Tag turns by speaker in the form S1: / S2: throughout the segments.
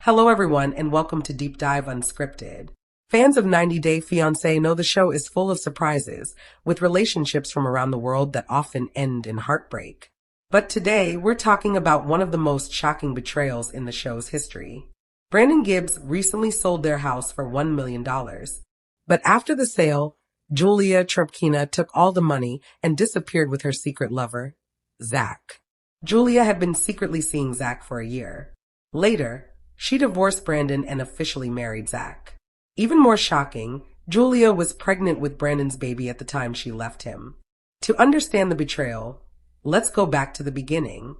S1: Hello, everyone, and welcome to Deep Dive Unscripted. Fans of 90 Day Fiancé know the show is full of surprises, with relationships from around the world that often end in heartbreak. But today, we're talking about one of the most shocking betrayals in the show's history. Brandon Gibbs recently sold their house for $1 million. But after the sale, Julia Trubkina took all the money and disappeared with her secret lover, Zach. Julia had been secretly seeing Zach for a year. Later, she divorced Brandon and officially married Zach. Even more shocking, Julia was pregnant with Brandon's baby at the time she left him. To understand the betrayal, let's go back to the beginning.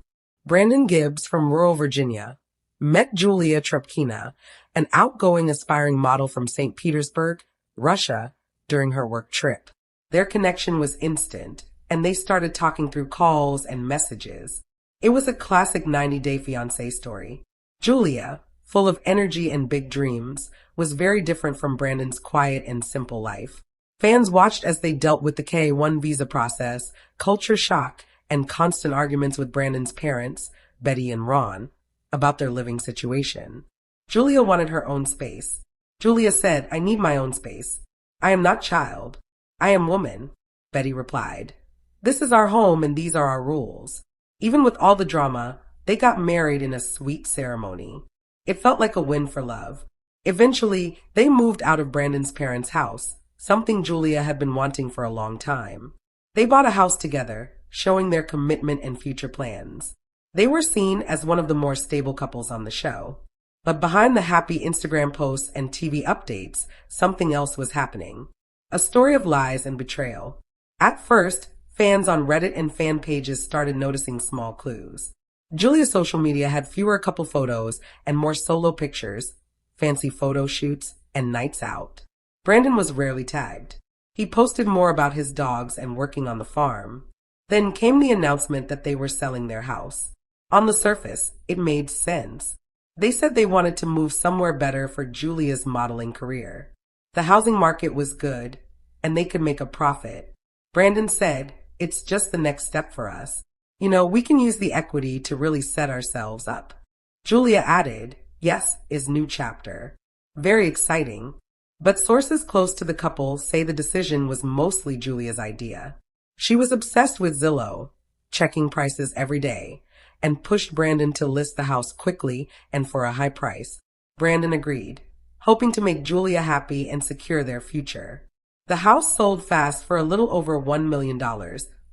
S1: Brandon Gibbs from rural Virginia met Julia Trubkina, an outgoing aspiring model from St. Petersburg, Russia, during her work trip. Their connection was instant, and they started talking through calls and messages. It was a classic 90 Day Fiancé story. Julia, full of energy and big dreams, was very different from Brandon's quiet and simple life. Fans watched as they dealt with the K-1 visa process, culture shock, and constant arguments with Brandon's parents, Betty and Ron, about their living situation. Julia wanted her own space. Julia said, "I need my own space. I am not child. I am woman," Betty replied. "This is our home and these are our rules." Even with all the drama, they got married in a sweet ceremony. It felt like a win for love. Eventually, they moved out of Brandon's parents' house, something Julia had been wanting for a long time. They bought a house together, showing their commitment and future plans. They were seen as one of the more stable couples on the show. But behind the happy Instagram posts and TV updates, something else was happening. A story of lies and betrayal. At first, fans on Reddit and fan pages started noticing small clues. Julia's social media had fewer couple photos and more solo pictures, fancy photo shoots, and nights out. Brandon was rarely tagged. He posted more about his dogs and working on the farm. Then came the announcement that they were selling their house. On the surface, it made sense. They said they wanted to move somewhere better for Julia's modeling career. The housing market was good, and they could make a profit. Brandon said, "It's just the next step for us. We can use the equity to really set ourselves up." Julia added, "Yes, is new chapter." Very exciting. But sources close to the couple say the decision was mostly Julia's idea. She was obsessed with Zillow, checking prices every day, and pushed Brandon to list the house quickly and for a high price. Brandon agreed, hoping to make Julia happy and secure their future. The house sold fast for a little over $1 million,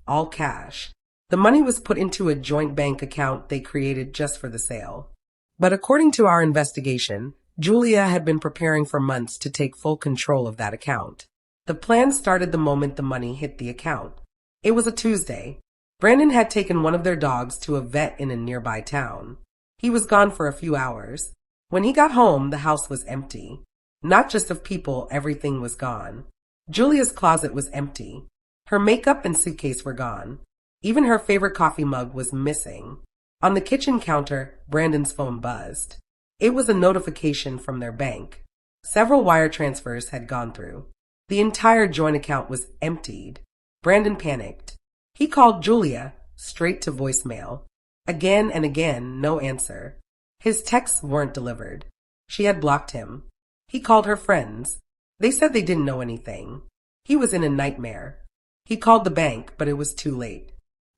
S1: all cash. The money was put into a joint bank account they created just for the sale. But according to our investigation, Julia had been preparing for months to take full control of that account. The plan started the moment the money hit the account. It was a Tuesday. Brandon had taken one of their dogs to a vet in a nearby town. He was gone for a few hours. When he got home, the house was empty. Not just of people, everything was gone. Julia's closet was empty. Her makeup and suitcase were gone. Even her favorite coffee mug was missing. On the kitchen counter, Brandon's phone buzzed. It was a notification from their bank. Several wire transfers had gone through. The entire joint account was emptied. Brandon panicked. He called Julia, straight to voicemail. Again and again, no answer. His texts weren't delivered. She had blocked him. He called her friends. They said they didn't know anything. He was in a nightmare. He called the bank, but it was too late.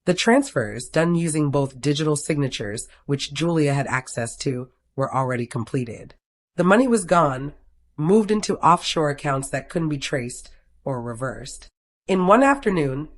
S1: The transfers, done using both digital signatures, which Julia had access to, were already completed. The money was gone, moved into offshore accounts that couldn't be traced or reversed. In one afternoon,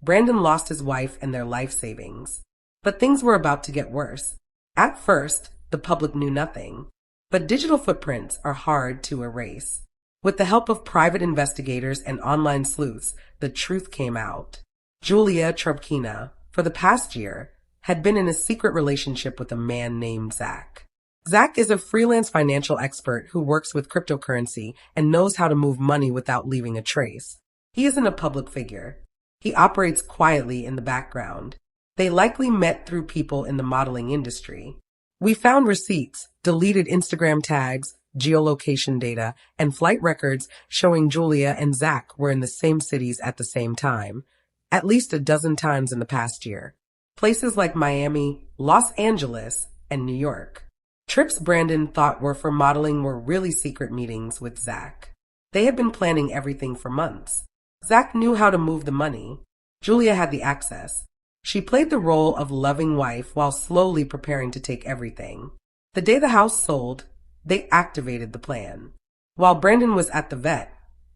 S1: Brandon lost his wife and their life savings. But things were about to get worse. At first, the public knew nothing. But digital footprints are hard to erase. With the help of private investigators and online sleuths, the truth came out. Julia Trubkina, for the past year, had been in a secret relationship with a man named Zach. Zach is a freelance financial expert who works with cryptocurrency and knows how to move money without leaving a trace. He isn't a public figure. He operates quietly in the background. They likely met through people in the modeling industry. We found receipts, deleted Instagram tags, geolocation data, and flight records showing Julia and Zach were in the same cities at the same time, at least a dozen times in the past year. Places like Miami, Los Angeles, and New York. Trips Brandon thought were for modeling were really secret meetings with Zach. They had been planning everything for months. Zach knew how to move the money. Julia had the access. She played the role of loving wife while slowly preparing to take everything. The day the house sold, they activated the plan. While Brandon was at the vet,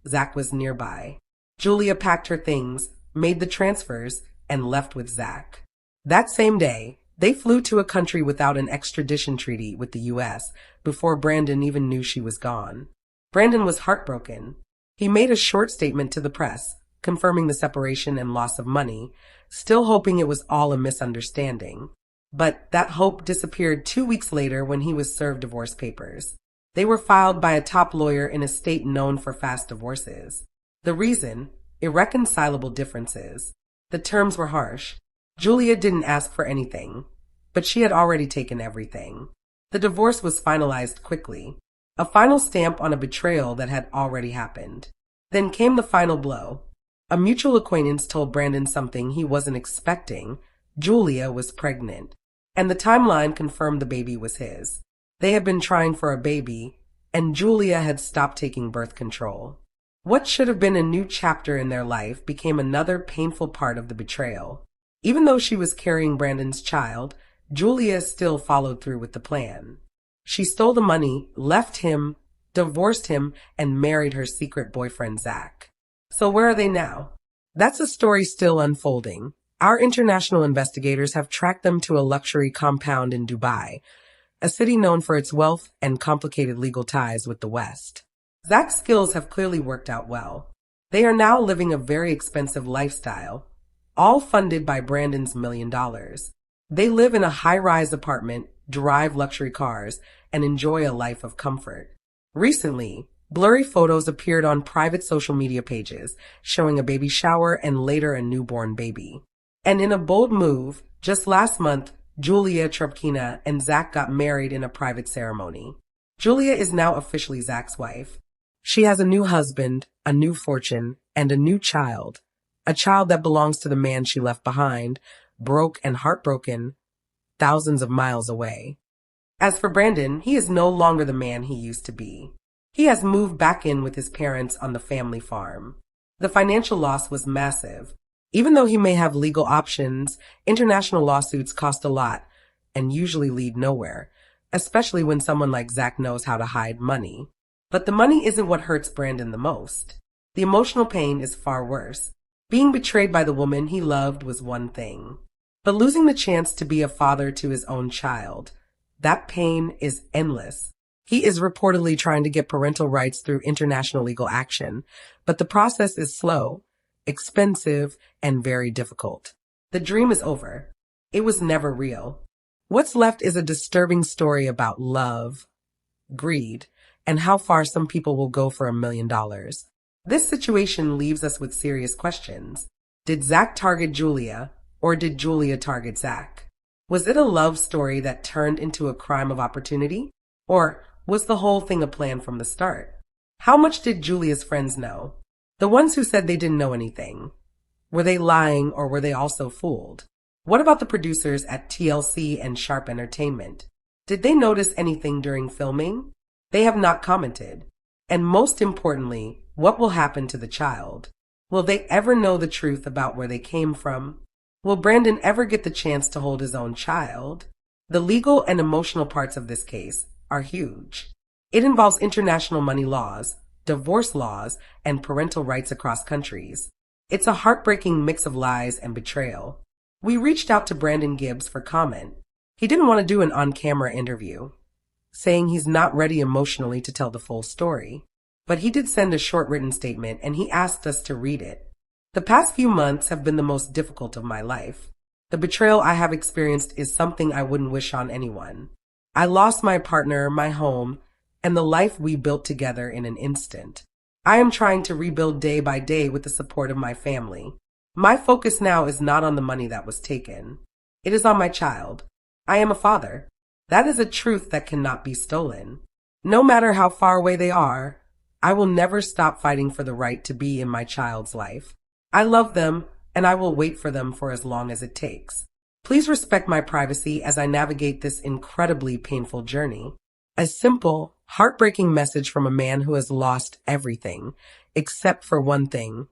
S1: Zach was nearby. Julia packed her things, made the transfers, and left with Zach. That same day, they flew to a country without an extradition treaty with the U.S. before Brandon even knew she was gone. Brandon was heartbroken. He made a short statement to the press, confirming the separation and loss of money, still hoping it was all a misunderstanding. But that hope disappeared 2 weeks later when he was served divorce papers. They were filed by a top lawyer in a state known for fast divorces. The reason? Irreconcilable differences. The terms were harsh. Julia didn't ask for anything, but she had already taken everything. The divorce was finalized quickly, a final stamp on a betrayal that had already happened. Then came the final blow. A mutual acquaintance told Brandon something he wasn't expecting. Julia was pregnant, and the timeline confirmed the baby was his. They had been trying for a baby, and Julia had stopped taking birth control. What should have been a new chapter in their life became another painful part of the betrayal. Even though she was carrying Brandon's child, Julia still followed through with the plan. She stole the money, left him, divorced him, and married her secret boyfriend, Zach. So where are they now? That's a story still unfolding. Our international investigators have tracked them to a luxury compound in Dubai, a city known for its wealth and complicated legal ties with the West. Zach's skills have clearly worked out well. They are now living a very expensive lifestyle, all funded by Brandon's $1 million. They live in a high-rise apartment, drive luxury cars, and enjoy a life of comfort. Recently, blurry photos appeared on private social media pages, showing a baby shower and later a newborn baby. And in a bold move, just last month, Julia, Trubkina, and Zach got married in a private ceremony. Julia is now officially Zach's wife. She has a new husband, a new fortune, and a new child. A child that belongs to the man she left behind, broke and heartbroken, thousands of miles away. As for Brandon, he is no longer the man he used to be. He has moved back in with his parents on the family farm. The financial loss was massive. Even though he may have legal options, international lawsuits cost a lot and usually lead nowhere, especially when someone like Zach knows how to hide money. But the money isn't what hurts Brandon the most. The emotional pain is far worse. Being betrayed by the woman he loved was one thing, but losing the chance to be a father to his own child, that pain is endless. He is reportedly trying to get parental rights through international legal action, but the process is slow, expensive, and very difficult. The dream is over. It was never real. What's left is a disturbing story about love, greed, and how far some people will go for $1 million. This situation leaves us with serious questions. Did Zach target Julia, or did Julia target Zach? Was it a love story that turned into a crime of opportunity? Or was the whole thing a plan from the start? How much did Julia's friends know? The ones who said they didn't know anything. Were they lying, or were they also fooled? What about the producers at TLC and Sharp Entertainment? Did they notice anything during filming? They have not commented. And most importantly, what will happen to the child? Will they ever know the truth about where they came from? Will Brandon ever get the chance to hold his own child? The legal and emotional parts of this case are huge. It involves international money laws, divorce laws, and parental rights across countries. It's a heartbreaking mix of lies and betrayal. We reached out to Brandon Gibbs for comment. He didn't want to do an on-camera interview, saying he's not ready emotionally to tell the full story. But he did send a short written statement, and he asked us to read it. The past few months have been the most difficult of my life. The betrayal I have experienced is something I wouldn't wish on anyone. I lost my partner, my home, and the life we built together in an instant. I am trying to rebuild day by day with the support of my family. My focus now is not on the money that was taken. It is on my child. I am a father. That is a truth that cannot be stolen. No matter how far away they are, I will never stop fighting for the right to be in my child's life. I love them, and I will wait for them for as long as it takes. Please respect my privacy as I navigate this incredibly painful journey. A simple, heartbreaking message from a man who has lost everything, except for one thing,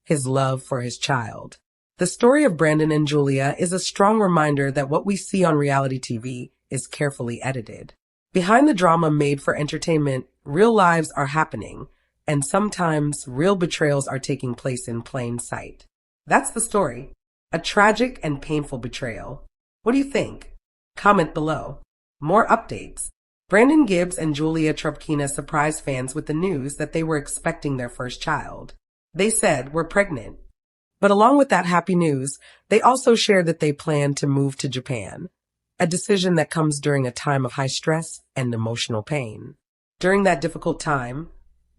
S1: his love for his child. The story of Brandon and Julia is a strong reminder that what we see on reality TV is carefully edited. Behind the drama made for entertainment, real lives are happening, and sometimes real betrayals are taking place in plain sight. That's the story. A tragic and painful betrayal. What do you think? Comment below. More updates. Brandon Gibbs and Julia Trubkina surprised fans with the news that they were expecting their first child. They said, "We're pregnant." But along with that happy news, they also shared that they plan to move to Japan, a decision that comes during a time of high stress and emotional pain. During that difficult time,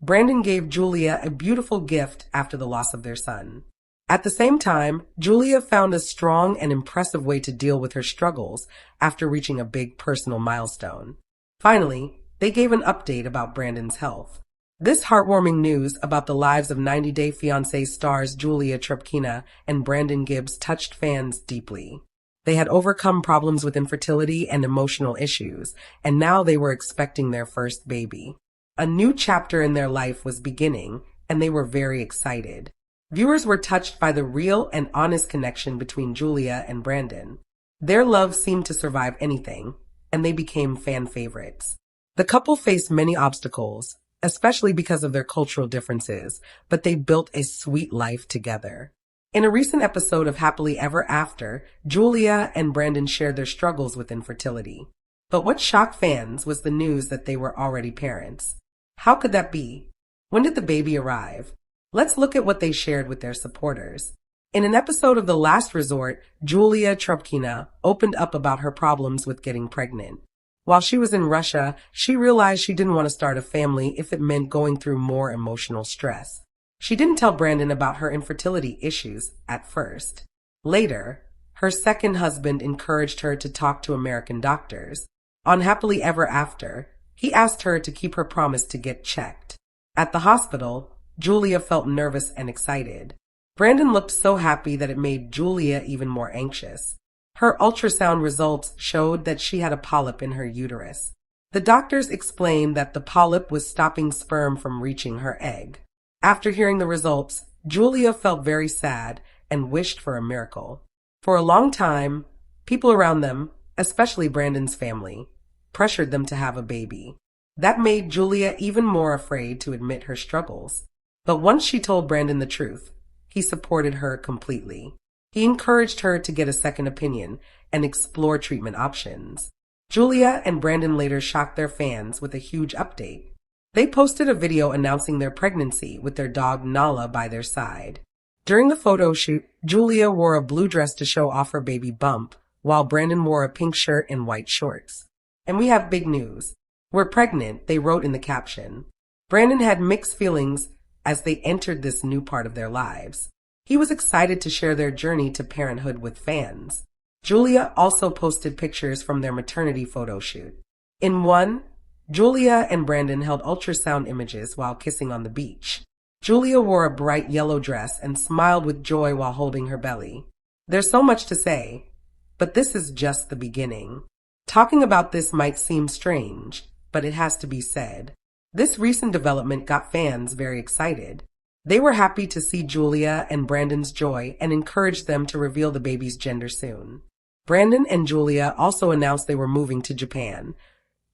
S1: Brandon gave Julia a beautiful gift after the loss of their son. At the same time, Julia found a strong and impressive way to deal with her struggles after reaching a big personal milestone. Finally, they gave an update about Brandon's health. This heartwarming news about the lives of 90 Day Fiancé stars Julia Trubkina and Brandon Gibbs touched fans deeply. They had overcome problems with infertility and emotional issues, and now they were expecting their first baby. A new chapter in their life was beginning, and they were very excited. Viewers were touched by the real and honest connection between Julia and Brandon. Their love seemed to survive anything, and they became fan favorites. The couple faced many obstacles, especially because of their cultural differences, but they built a sweet life together. In a recent episode of Happily Ever After, Julia and Brandon shared their struggles with infertility. But what shocked fans was the news that they were already parents. How could that be? When did the baby arrive? Let's look at what they shared with their supporters. In an episode of The Last Resort, Julia Trubkina opened up about her problems with getting pregnant. While she was in Russia, she realized she didn't want to start a family if it meant going through more emotional stress. She didn't tell Brandon about her infertility issues at first. Later, her second husband encouraged her to talk to American doctors. On Happily Ever After, he asked her to keep her promise to get checked. At the hospital, Julia felt nervous and excited. Brandon looked so happy that it made Julia even more anxious. Her ultrasound results showed that she had a polyp in her uterus. The doctors explained that the polyp was stopping sperm from reaching her egg. After hearing the results, Julia felt very sad and wished for a miracle. For a long time, people around them, especially Brandon's family, pressured them to have a baby. That made Julia even more afraid to admit her struggles. But once she told Brandon the truth, he supported her completely. He encouraged her to get a second opinion and explore treatment options. Julia and Brandon later shocked their fans with a huge update. They posted a video announcing their pregnancy with their dog Nala by their side. During the photo shoot, Julia wore a blue dress to show off her baby bump, while Brandon wore a pink shirt and white shorts. And we have big news. "We're pregnant," they wrote in the caption. Brandon had mixed feelings as they entered this new part of their lives. He was excited to share their journey to parenthood with fans. Julia also posted pictures from their maternity photo shoot. In one, Julia and Brandon held ultrasound images while kissing on the beach. Julia wore a bright yellow dress and smiled with joy while holding her belly. There's so much to say, but this is just the beginning. Talking about this might seem strange, but it has to be said. This recent development got fans very excited. They were happy to see Julia and Brandon's joy and encouraged them to reveal the baby's gender soon. Brandon and Julia also announced they were moving to Japan,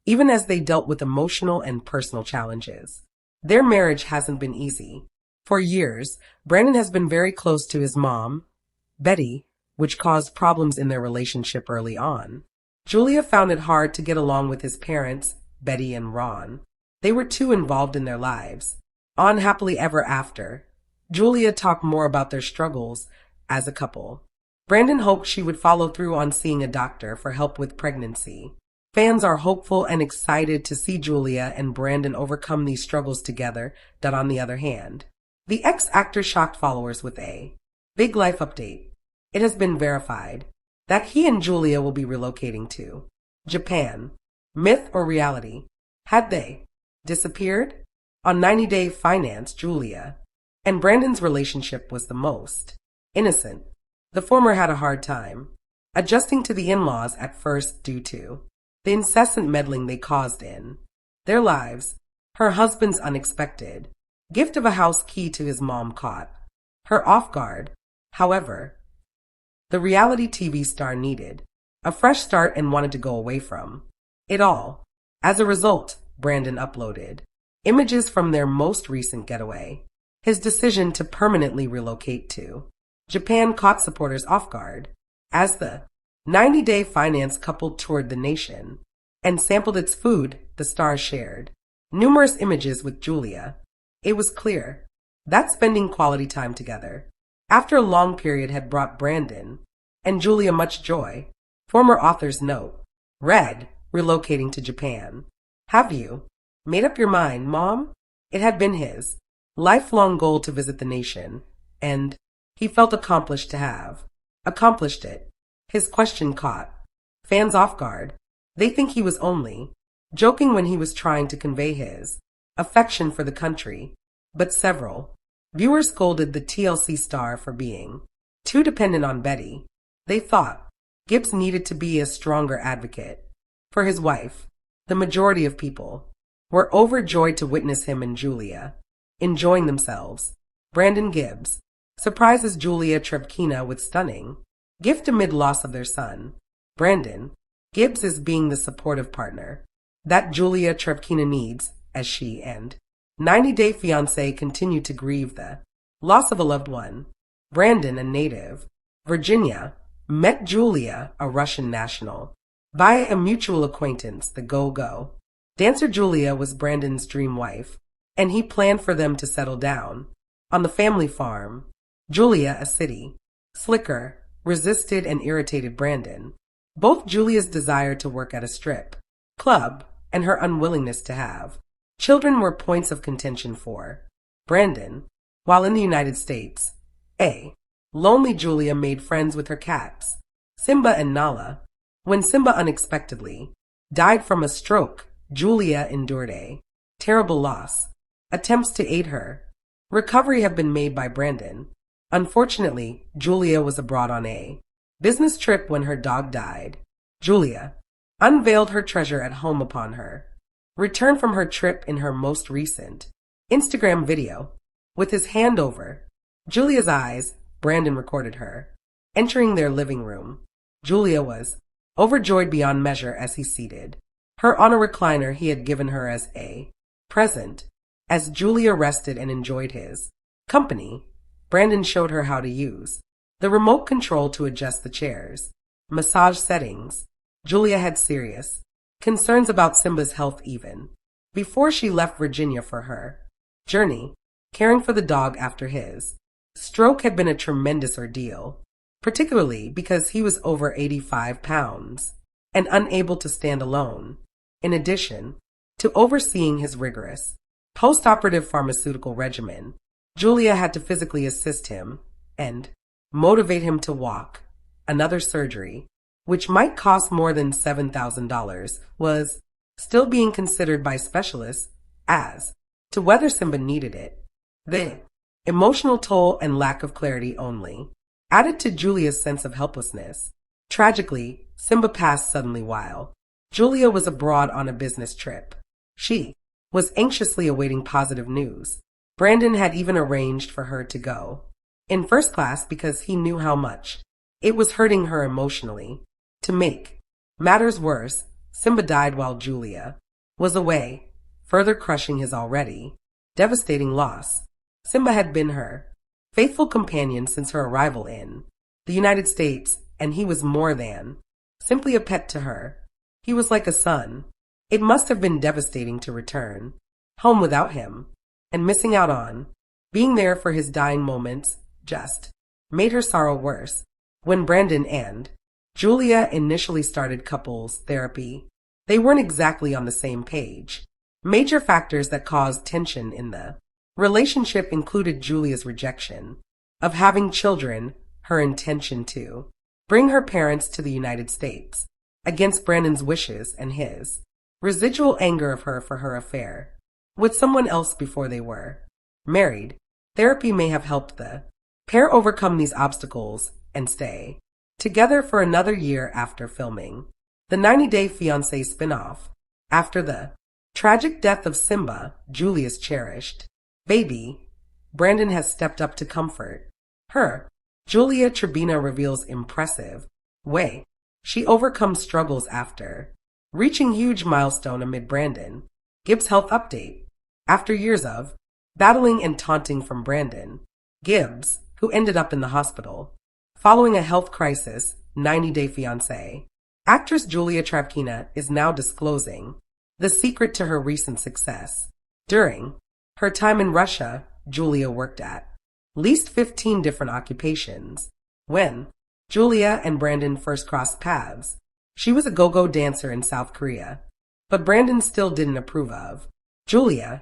S1: even as they dealt with emotional and personal challenges. Their marriage hasn't been easy. For years, Brandon has been very close to his mom, Betty, which caused problems in their relationship early on. Julia found it hard to get along with his parents, Betty and Ron. They were too involved in their lives. On Happily Ever After, Julia talked more about their struggles as a couple. Brandon hoped she would follow through on seeing a doctor for help with pregnancy. Fans are hopeful and excited to see Julia and Brandon overcome these struggles together, but on the other hand, the ex-actor shocked followers with a big life update. It has been verified that he and Julia will be relocating to Japan. Myth or reality? Had they disappeared? On 90 Day Finance, Julia and Brandon's relationship was the most innocent. The former had a hard time. adjusting to the in-laws at first due to the incessant meddling they caused in their lives. Her husband's unexpected gift of a house key to his mom caught her off guard. However, the reality TV star needed a fresh start and wanted to go away from it all. As a result, Brandon uploaded images from their most recent getaway. His decision to permanently relocate to Japan caught supporters off guard as the 90-day finance couple toured the nation and sampled its food. The star shared numerous images with Julia. It was clear that spending quality time together after a long period had brought Brandon and Julia much joy. Former author's note read, relocating to Japan. Have you made up your mind, Mom? It had been his lifelong goal to visit the nation, and he felt accomplished to have accomplished it. His question caught fans off guard. They think he was only joking when he was trying to convey his affection for the country, but several viewers scolded the TLC star for being too dependent on Betty. They thought Gibbs needed to be a stronger advocate for his wife. The majority of people were overjoyed to witness him and Julia enjoying themselves. Brandon Gibbs surprises Julia Trubkina with stunning gift amid loss of their son. Brandon Gibbs is being the supportive partner that Julia Trubkina needs as she and 90-day fiancé continue to grieve the loss of a loved one. Brandon, a native Virginia, met Julia, a Russian national, by a mutual acquaintance. The go-go dancer Julia was Brandon's dream wife, and he planned for them to settle down on the family farm. Julia, a city slicker, resisted and irritated Brandon. Both Julia's desire to work at a strip club and her unwillingness to have children were points of contention for Brandon. While in the United States, a lonely Julia made friends with her cats, Simba and Nala. When Simba unexpectedly died from a stroke, Julia endured a terrible loss. Attempts to aid her recovery have been made by Brandon. Unfortunately, Julia was abroad on a business trip when her dog died. Julia unveiled her treasure at home upon her return from her trip in her most recent Instagram video. With his hand over Julia's eyes, Brandon recorded her entering their living room. Julia was overjoyed beyond measure as he seated her on a recliner he had given her as a present. As Julia rested and enjoyed his company, Brandon showed her how to use the remote control to adjust the chair's massage settings. Julia had serious concerns about Simba's health even before she left Virginia for her journey. Caring for the dog after his stroke had been a tremendous ordeal, particularly because he was over 85 pounds and unable to stand alone. In addition to overseeing his rigorous post-operative pharmaceutical regimen, Julia had to physically assist him and motivate him to walk. Another surgery, which might cost more than $7,000, was still being considered by specialists as to whether Simba needed it. The emotional toll and lack of clarity only added to Julia's sense of helplessness. Tragically, Simba passed suddenly while Julia was abroad on a business trip. She was anxiously awaiting positive news. Brandon had even arranged for her to go in first class because he knew how much it was hurting her emotionally. To make matters worse, Simba died while Julia was away, further crushing his already devastating loss. Simba had been her faithful companion since her arrival in the United States, and he was more than simply a pet to her. He was like a son. It must have been devastating to return home without him, and missing out on being there for his dying moments just made her sorrow worse. When Brandon and Julia initially started couples therapy, they weren't exactly on the same page. Major factors that caused tension in the relationship included Julia's rejection of having children, her intention to bring her parents to the United States against Brandon's wishes, and his residual anger of her for her affair with someone else before they were married. Therapy may have helped the pair overcome these obstacles and stay together for another year after filming the 90-Day Fiancé spin-off. After the tragic death of Simba, Julia's cherished baby, Brandon has stepped up to comfort her. Julia Trubkina reveals impressive way she overcomes struggles after reaching huge milestone amid Brandon Gibbs' health update. After years of battling and taunting from Brandon Gibbs, who ended up in the hospital following a health crisis, 90-Day Fiancé actress Julia Trubkina is now disclosing the secret to her recent success. During her time in Russia, Julia worked at least 15 different occupations. When Julia and Brandon first crossed paths, she was a go-go dancer in South Korea, but Brandon still didn't approve of Julia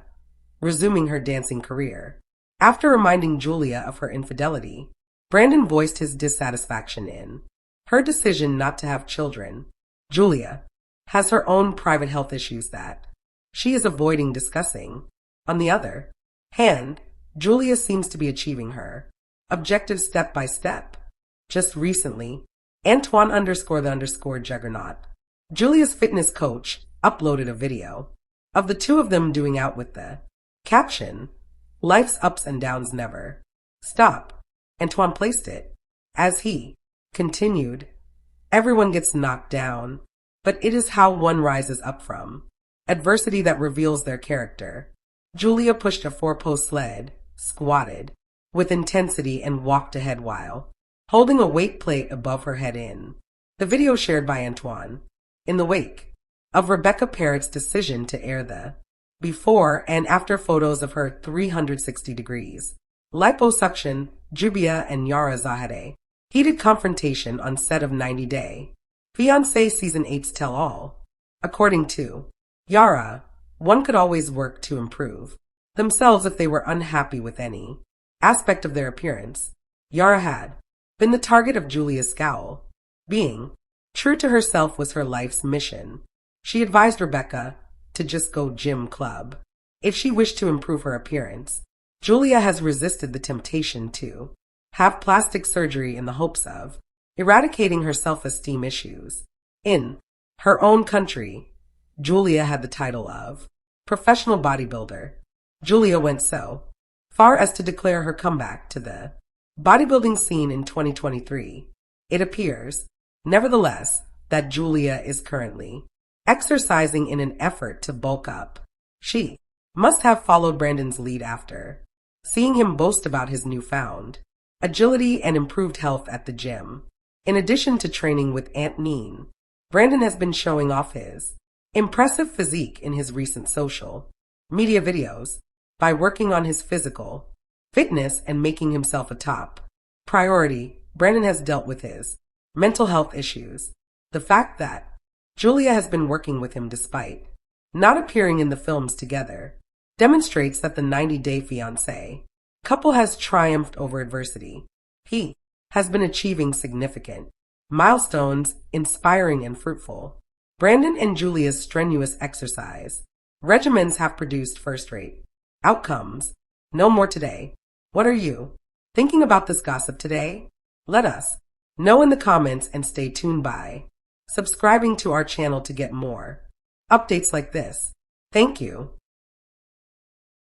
S1: resuming her dancing career. After reminding Julia of her infidelity, Brandon voiced his dissatisfaction in her decision not to have children. Julia has her own private health issues that she is avoiding discussing. On the other hand, Julia seems to be achieving her objectives step by step. Just recently, Antoine_the_juggernaut, Julia's fitness coach, uploaded a video of the two of them doing out with the caption, "Life's ups and downs never stop." Antoine placed it as he continued, "Everyone gets knocked down, but it is how one rises up from adversity that reveals their character." Julia pushed a 4-post sled, squatted with intensity, and walked ahead while holding a weight plate above her head in the video shared by Antoine. In the wake of Rebecca Parrott's decision to air the before and after photos of her 360 degrees liposuction, Jubia and Yara Zahade heated confrontation on set of 90-Day Fiancé Season 8's Tell All. According to Yara, one could always work to improve themselves if they were unhappy with any aspect of their appearance. Yara had been the target of Julia's scowl. Being true to herself was her life's mission. She advised Rebecca to just go gym club if she wished to improve her appearance. Julia has resisted the temptation to have plastic surgery in the hopes of eradicating her self-esteem issues. In her own country, Julia had the title of professional bodybuilder. Julia went so far as to declare her comeback to the bodybuilding scene in 2023. It appears, nevertheless, that Julia is currently exercising in an effort to bulk up. She must have followed Brandon's lead after seeing him boast about his newfound agility and improved health at the gym. In addition to training with Aunt Neen, Brandon has been showing off his impressive physique in his recent social media videos by working on his physical fitness and making himself a top priority. Brandon has dealt with his mental health issues. The fact that Julia has been working with him despite not appearing in the films together demonstrates that the 90-Day Fiancé couple has triumphed over adversity. He has been achieving significant milestones, inspiring and fruitful. Brandon and Julia's strenuous exercise regimens have produced first-rate outcomes. No more today. What are you thinking about this gossip today? Let us know in the comments and stay tuned by subscribing to our channel to get more updates like this. Thank you.